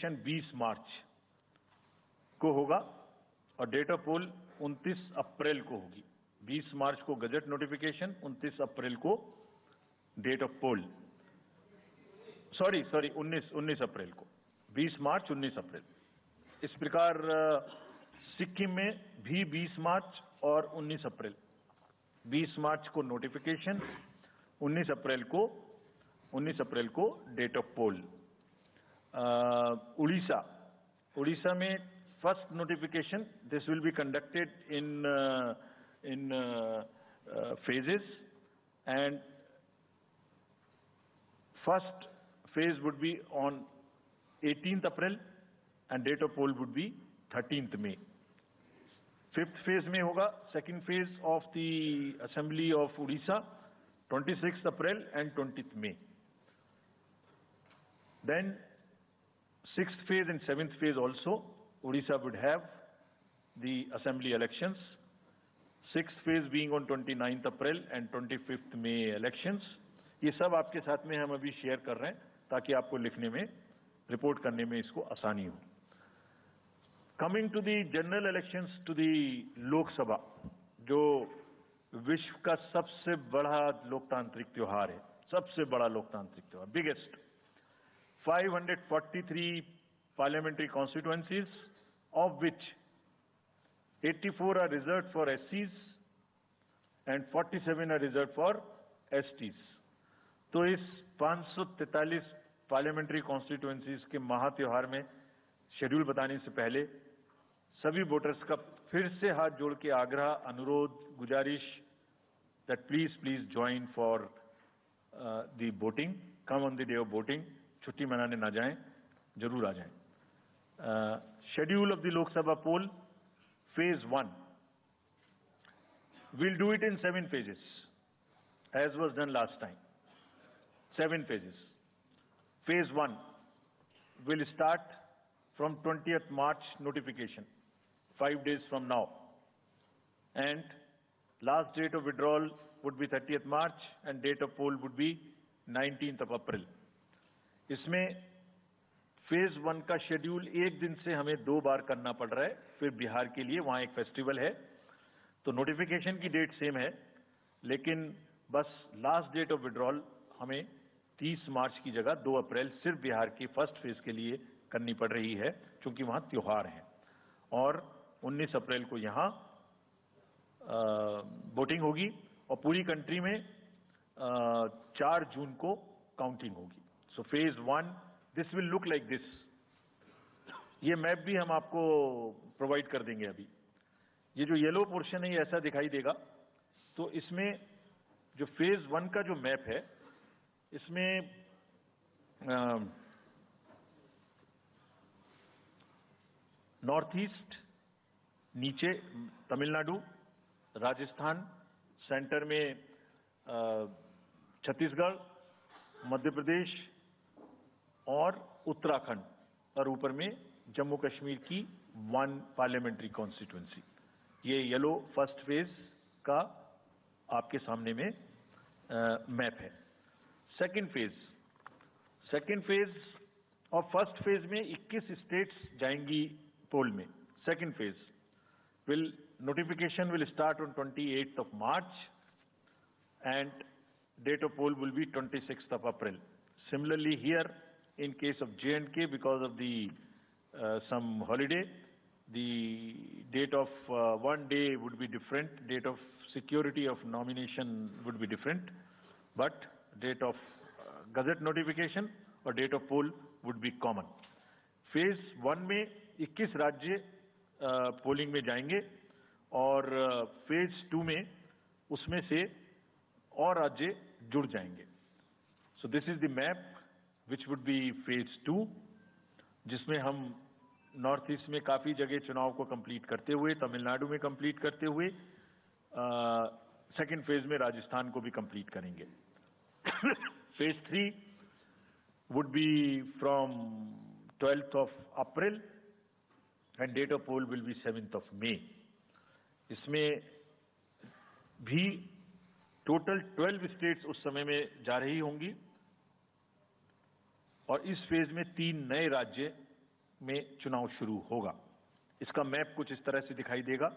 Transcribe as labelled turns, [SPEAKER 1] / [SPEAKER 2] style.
[SPEAKER 1] Notification 20 मार्च को होगा और डेट ऑफ पोल 29 अप्रैल को होगी। 20 मार्च को गजट नोटिफिकेशन, 29 अप्रैल को डेट ऑफ पोल, सॉरी 19 अप्रैल को, 20 मार्च 19 अप्रैल। इस प्रकार सिक्किम में भी 20 मार्च और 19 अप्रैल, 20 मार्च को नोटिफिकेशन, 19 अप्रैल को डेट ऑफ पोल। उड़ीसा में first notification, this will be conducted in phases, and first phase would be on 18th April and date of poll would be 13th May. Fifth phase में होगा second phase of the Assembly of Odisha, 26th April and 20th May. Then sixth phase and seventh phase also, Odisha would have the Assembly elections. Sixth phase being on 29th April and 25th May elections. ये सब आपके साथ में हम अभी share कर रहे हैं ताकि आपको लिखने में, रिपोर्ट करने में इसको आसानी हो। Coming to the general elections to the Lok Sabha, जो विश्व का सबसे बड़ा लोकतांत्रिक त्योहार है, सबसे बड़ा लोकतांत्रिक त्योहार, biggest, 543 parliamentary constituencies, of which 84 are reserved for SCs and 47 are reserved for STs. तो इस 543 पार्लियामेंट्री कॉन्स्टिट्यूएंसीज के महात्योहार में शेड्यूल बताने से पहले सभी वोटर्स का फिर से हाथ जोड़ के आग्रह, अनुरोध, गुजारिश that please join for the voting, come on the day of voting, छुट्टी मनाने ना जाएं, जरूर आ जाएं। Schedule of the Lok Sabha poll, phase 1, we'll do it in 7 phases as was done last time. 7 phases. Phase 1 will start from 20th March notification, 5 days from now, and last date of withdrawal would be 30th March and date of poll would be 19th of April. इसमें phase 1 का schedule एक दिन से हमें 2 बार करना पड़ रहा है, फिर बिहार के लिए वहां एक फेस्टिवल है, तो नोटिफिकेशन की डेट सेम है, लेकिन बस लास्ट डेट ऑफ विड्रॉल हमें 30 मार्च की जगह 2 अप्रैल सिर्फ बिहार की फर्स्ट फेज के लिए करनी पड़ रही है, क्योंकि वहां त्योहार है। और 19 अप्रैल को यहां वोटिंग होगी और पूरी कंट्री में 4 जून को काउंटिंग होगी। So phase 1, this will look like this. ये मैप भी हम आपको प्रोवाइड कर देंगे। अभी ये जो येलो पोर्शन है ये ऐसा दिखाई देगा। तो इसमें जो फेज 1 का जो मैप है, इसमें नॉर्थ ईस्ट, नीचे तमिलनाडु, राजस्थान, सेंटर में छत्तीसगढ़, मध्य प्रदेश और उत्तराखंड, और ऊपर में जम्मू कश्मीर की 1 पार्लियामेंट्री कॉन्स्टिट्यूएंसी। ये येलो फर्स्ट फेज का आपके सामने में मैप है। सेकंड फेज और फर्स्ट फेज में 21 स्टेट्स जाएंगी पोल में। Second phase notification will start on 28th of March and date of poll will be 26th of April. Similarly here, in case of J&K, because of the some holiday, the date of one day would be different, date of security of nomination would be different, but date of gazette notification or date of poll would be common. Phase 1 में 21 राज्य polling में जाएंगे और phase 2 में उसमें से और राज्य जुड़ जाएंगे। So this is the map which would be phase 2, जिसमें हम नॉर्थ ईस्ट में काफी जगह चुनाव को कंप्लीट करते हुए, तमिलनाडु में कंप्लीट करते हुए, सेकेंड फेज में राजस्थान को भी कंप्लीट करेंगे। Phase 3 would be from 12th of April and date of poll will be 7th of May. इसमें भी टोटल 12 स्टेट्स उस समय में जा रही होंगी और इस फेज में 3 नए राज्य में चुनाव शुरू होगा। इसका मैप कुछ इस तरह से दिखाई देगा।